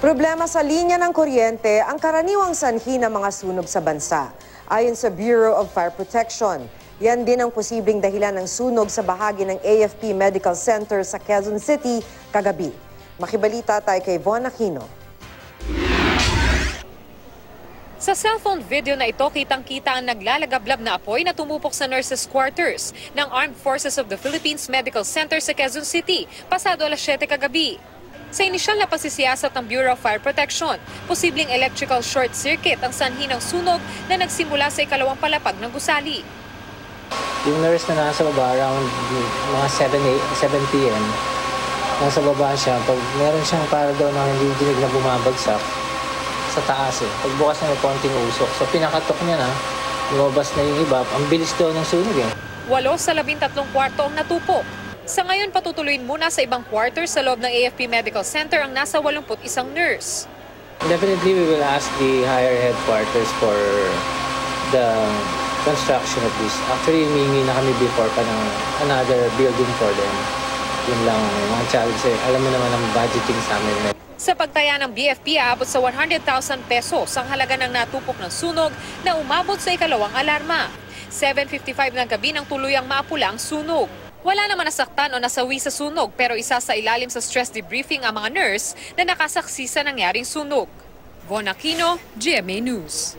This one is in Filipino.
Problema sa linya ng kuryente ang karaniwang sanhi ng mga sunog sa bansa. Ayon sa Bureau of Fire Protection, yan din ang posibleng dahilan ng sunog sa bahagi ng AFP Medical Center sa Quezon City kagabi. Makibalita tayo kay Von Aquino. Sa cellphone video na ito, kitang-kita ang naglalagablab na apoy na tumupok sa nurses' quarters ng Armed Forces of the Philippines Medical Center sa Quezon City, pasado alas 7 kagabi. Sa inisyal na pasisiyasat ng Bureau of Fire Protection, posibleng electrical short circuit ang sanhi ng sunog na nagsimula sa ikalawang palapag ng gusali. Yung nurse na nasa baba around mga 7 p.m. nasa baba siya. Pag meron siyang para daw na hindi dinig na bumabagsak sa taas Pagbukas niya may konting usok. So pinakatok niya na, lumabas na yung iba. Ang bilis daw ng sunog 8 sa 13 kwarto ang natupok. Sa ngayon, patutuloyin muna sa ibang quarters sa loob ng AFP Medical Center ang nasa 81 nurse. Definitely, we will ask the higher headquarters for the construction of this. Actually, humingi na kami before pa ng another building for them. Yun lang, mga challenge. Alam mo naman ang budgeting sa amin. Sa pagtaya ng BFP, aabot sa 100,000 pesos ang halaga ng natupok ng sunog na umabot sa ikalawang alarma. 7:55 ng gabi nang tuluyang maapula ang sunog. Wala naman nasaktan o nasawi sa sunog pero isa sa ilalim sa stress debriefing ang mga nurse na nakasaksi sa nangyaring sunog. Von Aquino, GMA News.